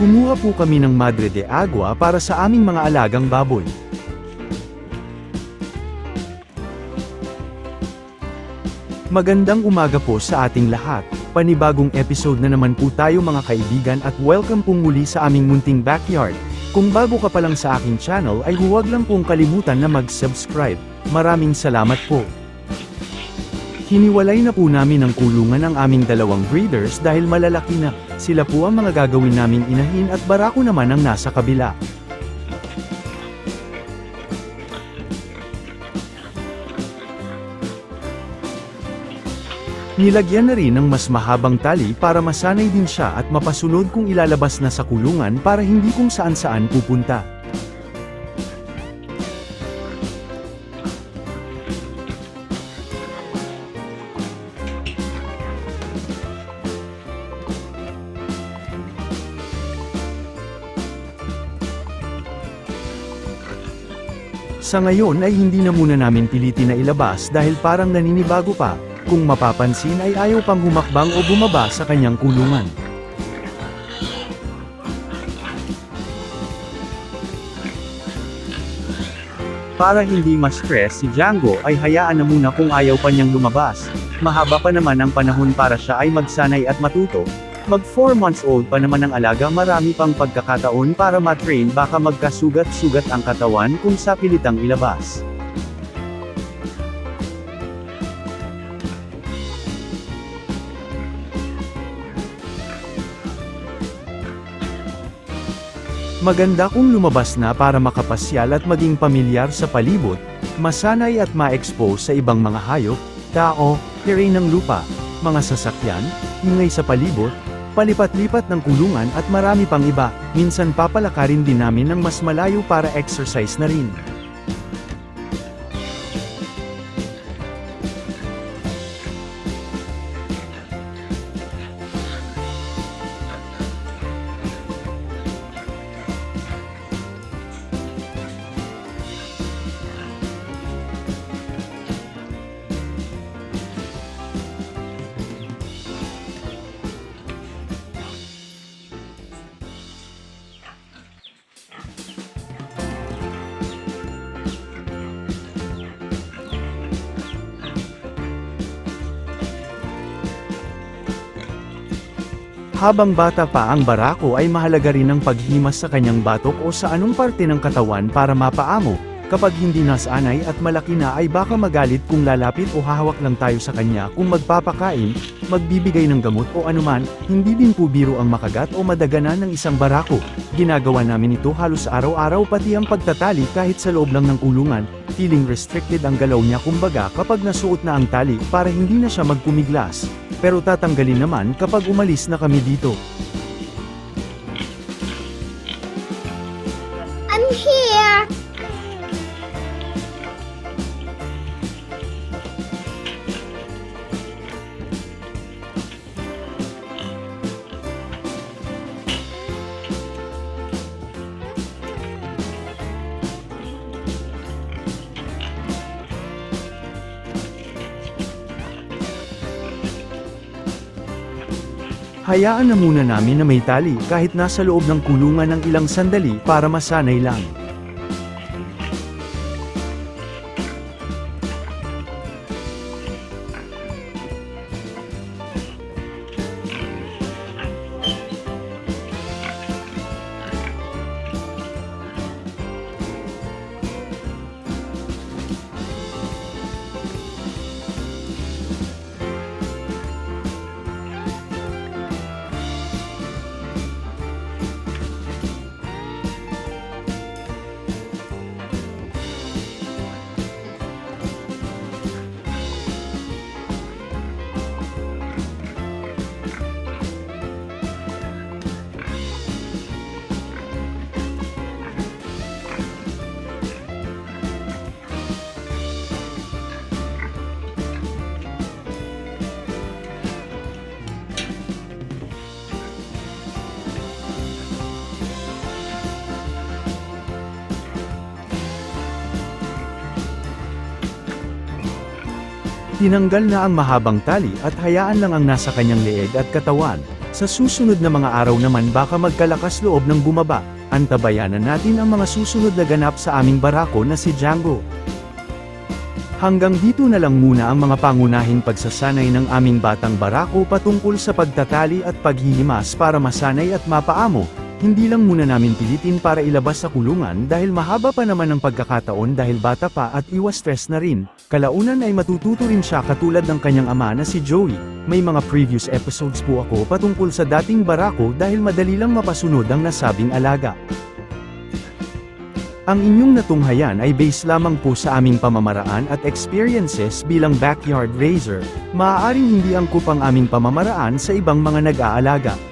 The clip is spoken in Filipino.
Kumuha po kami ng Madre de Agua para sa aming mga alagang baboy. Magandang umaga po sa ating lahat. Panibagong episode na naman po tayo mga kaibigan at welcome pong muli sa aming munting backyard. Kung bago ka pa lang sa aking channel ay huwag lang pong kalimutan na mag-subscribe. Maraming salamat po. Hiniwalay na po namin ang kulungan ng aming dalawang breeders dahil malalaki na. Sila po ang mga gagawin naming inahin at barako naman ang nasa kabila. Nilagyan na rin ng mas mahabang tali para masanay din siya at mapasunod kung ilalabas na sa kulungan para hindi kung saan-saan pupunta. Sa ngayon ay hindi na muna namin pilitin na ilabas dahil parang naninibago pa. Kung mapapansin ay ayaw pang humakbang o bumaba sa kanyang kulungan. Para hindi ma-stress si Django ay hayaan na muna kung ayaw pa niyang lumabas. Mahaba pa naman ang panahon para siya ay magsanay at matuto. Mag 4 months old pa naman ang alaga, marami pang pagkakataon para matrain, baka magkasugat-sugat ang katawan kung sa pilitang ilabas. Maganda kung lumabas na para makapasyal at maging pamilyar sa palibot, masanay at ma-expose sa ibang mga hayop, tao, terrain ng lupa, mga sasakyan, ingay sa palibot, palipat-lipat ng kulungan at marami pang iba. Minsan papalakarin din namin ng mas malayo para exercise na rin. Habang bata pa ang barako ay mahalaga rin ang paghimas sa kanyang batok o sa anong parte ng katawan para mapaamo. Kapag hindi nasanay at malaki na ay baka magalit kung lalapit o hahawak lang tayo sa kanya. Kung magpapakain, magbibigay ng gamot o anuman, hindi din po biro ang makagat o madaganan ng isang barako. Ginagawa namin ito halos araw-araw, pati ang pagtatali kahit sa loob lang ng kulungan. Feeling restricted ang galaw niya kumbaga kapag nasuot na ang tali para hindi na siya magpumiglas. Pero tatanggalin naman kapag umalis na kami dito. I'm here! Hayaan na muna namin na may tali kahit nasa loob ng kulungan ng ilang sandali para masanay lang. Tinanggal na ang mahabang tali at hayaan lang ang nasa kanyang leeg at katawan. Sa susunod na mga araw naman baka magkalakas loob ng bumaba. Antabayanan natin ang mga susunod na ganap sa aming barako na si Django. Hanggang dito na lang muna ang mga pangunahing pagsasanay ng aming batang barako patungkol sa pagtatali at paghihimas para masanay at mapaamo. Hindi lang muna namin pilitin para ilabas sa kulungan dahil mahaba pa naman ang pagkakataon dahil bata pa at iwas stress na rin. Kalaunan ay matututo rin siya katulad ng kanyang ama na si Joey. May mga previous episodes po ako patungkol sa dating barako dahil madali lang mapasunod ang nasabing alaga. Ang inyong natunghayan ay base lamang po sa aming pamamaraan at experiences bilang backyard raiser. Maaaring hindi angkop ang aming pamamaraan sa ibang mga nag-aalaga.